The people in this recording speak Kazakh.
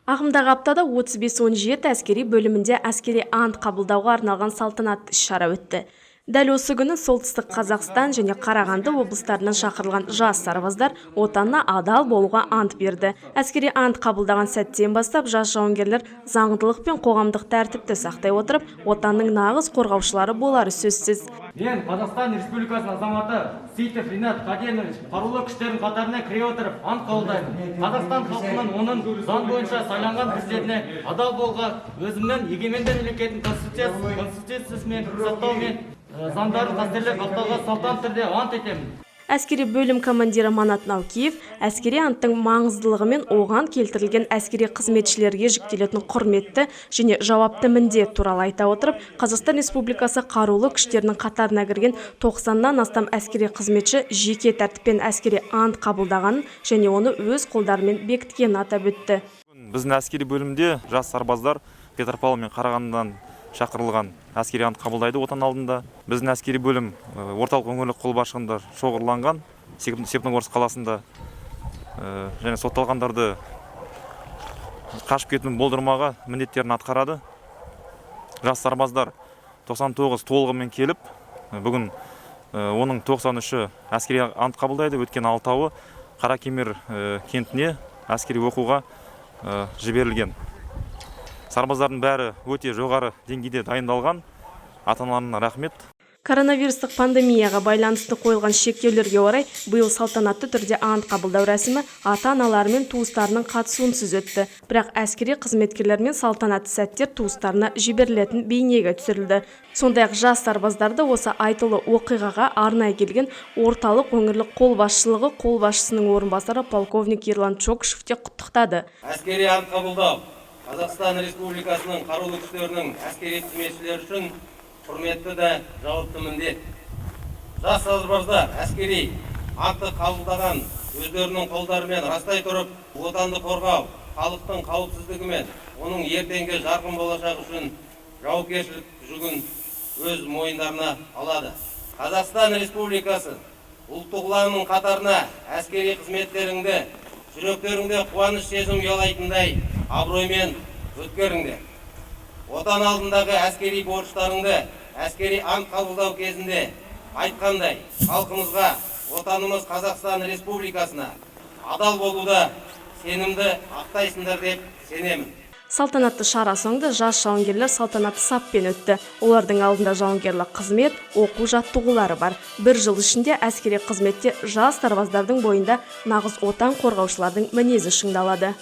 Ағымдағы аптада 35-17 әскери бөлімінде әскери ант қабылдауға арналған салтанатты іс-шара өтті. Дәл осы күні солтүстік Қазақстан және Қарағанды облыстарынан шақырылған жас сарбаздар отанына адал болуға ант берді. Әскери ант қабылдаған сәттен бастап жас жауынгерлер заңдылық пен қоғамдық тәртіпті сақтай отырып, отанның нағыз қорғаушылары болары сөзсіз. Мен Қазақстан Республикасының азаматы Сейтов Ринат Қаденович қарулы күштердің қатарына кіре отырып ант қабылдаймын. Қазақстан халқының оның заң бойынша сайланған президентіне адал болуға, өзімнің егеменді мемлекеттің конституциясымен сақтаумен заңдарын қастерлеп сақтауға салтанатты түрде ант етемін. Әскери бөлім командирі Манат Наукиев әскери анттың маңыздылығы мен оған келтірілген әскери қызметшілерге жүктелетін құрметті және жауапты міндет туралы айта отырып, Қазақстан Республикасы қарулы күштерінің қатарына кірген 90-нан астам әскери қызметші жеке тәртіппен әскери ант қабылдағанын және оны өз қолдарымен бекіткенін атап өтті. Біздің әскери бөлімде жас сарбаздар Петропавл мен Қарағандыдан шақырылған әскери ант қабылдайды отан алдында. Біздің әскери бөлім орталық өңірлік қолбасшылығында шоғырланған Степногорск қаласында және сотталғандарды қашып кетуін болдырмауға міндеттерін атқарады. Жас сарбаздар 99 толығымен келіп, бүгін оның 93-і әскери ант қабылдайды. Өткен 6-ы Қаракемер кентіне әскери оқуға жіберілген. Сарбаздардың бәрі өте жоғары деңгейде дайындалған. Ата-аналарына рахмет. Коронавирустық пандемияға байланысты қойылған шектеулерге орай биыл салтанатты түрде ант қабылдау рәсімі ата-аналары мен туыстарының қатысуынсыз өтті. Бірақ әскери қызметкерлер мен салтанатты сәттер туыстарына жіберілетін бейнеге түсірілді. Сондай-ақ жас сарбаздарды осы айтулы оқиғаға арнайы келген орталық өңірлік қолбасшылығы қолбасшысының орынбасары полковник Ерлан Чокышев те құттықтады. Әскери ант қабылдау Қазақстан Республикасының қарулы күштерінің әскери қызметшілері үшін құрметті де жауапты міндет. Жас сарбаздар әскери антты қабылдаған өздерінің қолдарымен растай тұрып, отанды қорғау, халықтың қауіпсіздігі мен оның ертеңгі жарқын болашағы үшін жауапкершілік жүгін өз мойындарына алады. Қазақстан Республикасы ұлттық ұланның қатарына әскери қызметтеріңді жүректеріңде қуаныш сезім ұялайтындай абыроймен өткеріңдер. Отан алдындағы әскери борыштарыңды әскери ант қабылдау кезінде айтқандай, халқымызға, отанымыз Қазақстан Республикасына адал болуда сенімді ақтайсыңдар деп сенемін. Салтанатты шара соңында жас жауынгерлер салтанатты саппен өтті. Олардың алдында жауынгерлік қызмет, оқу жаттығулары бар. Бір жыл ішінде әскери қызметте жас сарбаздардың бойында нағыз отан қорғаушылардың мінезі шыңдалады.